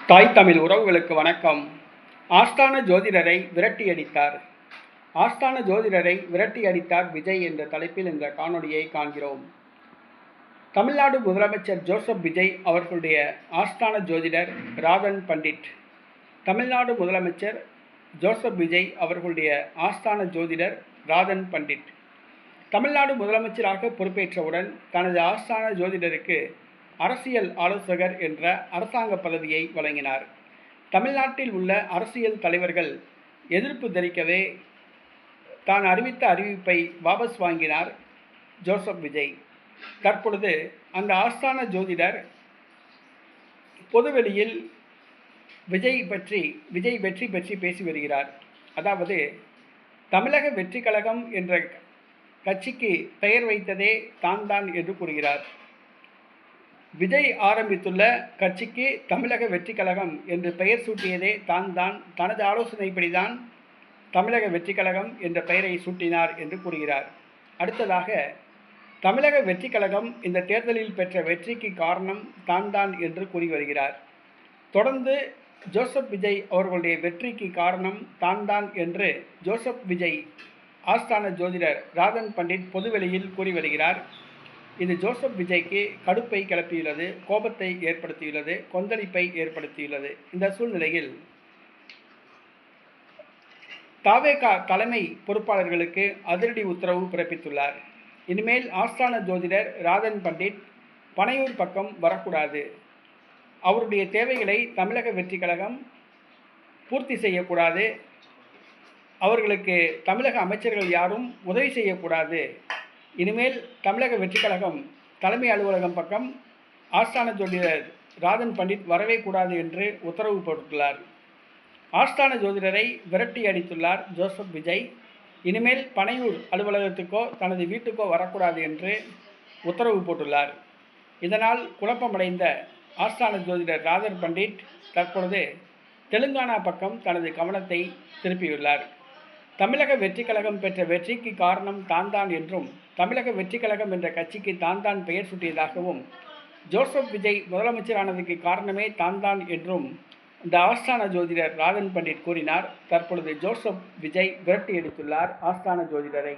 தாய் தமிழ் உறவுகளுக்கு வணக்கம். ஆஸ்தான ஜோதிடரை விரட்டியடித்தார். ஆஸ்தான ஜோதிடரை விரட்டியடித்தார் விஜய் என்ற தலைப்பில் இந்த காணொளியை காண்கிறோம். தமிழ்நாடு முதலமைச்சர் ஜோசப் விஜய் அவர்களுடைய ஆஸ்தான ஜோதிடர் ராதன் பண்டிட். தமிழ்நாடு முதலமைச்சர் ஜோசப் விஜய் அவர்களுடைய ஆஸ்தான ஜோதிடர் ராதன் பண்டிட் தமிழ்நாடு முதலமைச்சராக பொறுப்பேற்றவுடன் தனது ஆஸ்தான ஜோதிடருக்கு அரசியல் ஆலோசகர் என்ற அரசாங்க பதவியை வழங்கினார். தமிழ்நாட்டில் உள்ள அரசியல் தலைவர்கள் எதிர்ப்பு தெரிவிக்கவே தான் அறிவித்த அறிவிப்பை வாபஸ் வாங்கினார் ஜோசப் விஜய். தற்பொழுது அந்த ஆஸ்தான ஜோதிடர் பொதுவெளியில் விஜய் வெற்றி பற்றி பேசி வருகிறார். அதாவது, தமிழக வெற்றி கழகம் என்ற கட்சிக்கு பெயர் வைத்ததே தான் என்று கூறுகிறார். விஜய் ஆரம்பித்துள்ள கட்சிக்கு தமிழக வெற்றி கழகம் என்று பெயர் சூட்டியதே தான். தனது ஆலோசனைப்படிதான் தமிழக வெற்றி கழகம் என்ற பெயரை சூட்டினார் என்று கூறுகிறார். அடுத்ததாக, தமிழக வெற்றி கழகம் இந்த தேர்தலில் பெற்ற வெற்றிக்கு காரணம் தான் என்று கூறி வருகிறார். தொடர்ந்து ஜோசப் விஜய் அவர்களுடைய வெற்றிக்கு காரணம் தான் என்று ஜோசப் விஜய் ஆஸ்தான ஜோதிடர் ராதன் பண்டிட் பொதுவெளியில் கூறி வருகிறார். இது ஜோசப் விஜய்க்கு கடுப்பை கிளப்பியுள்ளது, கோபத்தை ஏற்படுத்தியுள்ளது, கொந்தளிப்பை ஏற்படுத்தியுள்ளது. இந்த சூழ்நிலையில் தாவேகா தலைமை பொறுப்பாளர்களுக்கு அதிரடி உத்தரவு பிறப்பித்துள்ளார். இனிமேல் ஆஸ்தான ஜோதிடர் ராதன் பண்டிட் பனையூர் பக்கம் வரக்கூடாது. அவருடைய தேவைகளை தமிழக வெற்றி கழகம் பூர்த்தி செய்யக்கூடாது. அவர்களுக்கு தமிழக அமைச்சர்கள் யாரும் உதவி செய்யக்கூடாது. இனிமேல் தமிழக வெற்றி கழகம் தலைமை அலுவலகம் பக்கம் ஆஸ்தான ஜோதிடர் ராதன் பண்டிட் வரவே கூடாது என்று உத்தரவு போட்டுள்ளார். ஆஸ்தான ஜோதிடரை விரட்டி அடித்துள்ளார் ஜோசப் விஜய். இனிமேல் பனையூர் அலுவலகத்துக்கோ தனது வீட்டுக்கோ வரக்கூடாது என்று உத்தரவு போட்டுள்ளார். இதனால் குழப்பமடைந்த ஆஸ்தான ஜோதிடர் ராதன் பண்டிட் தற்பொழுது தெலுங்கானா பக்கம் தனது கவனத்தை திருப்பியுள்ளார். தமிழக வெற்றி கழகம் பெற்ற வெற்றிக்கு காரணம் தான் என்றும், தமிழக வெற்றி கழகம் என்ற கட்சிக்கு தான் பெயர் சூட்டியதாகவும், ஜோசப் விஜய் முதலமைச்சரானதுக்கு காரணமே தான் என்றும் இந்த ஆஸ்தான ஜோதிடர் ராதன் பண்டிட் கூறினார். தற்பொழுது ஜோசப் விஜய் விரட்டி அடித்துள்ளார் ஆஸ்தான ஜோதிடரை.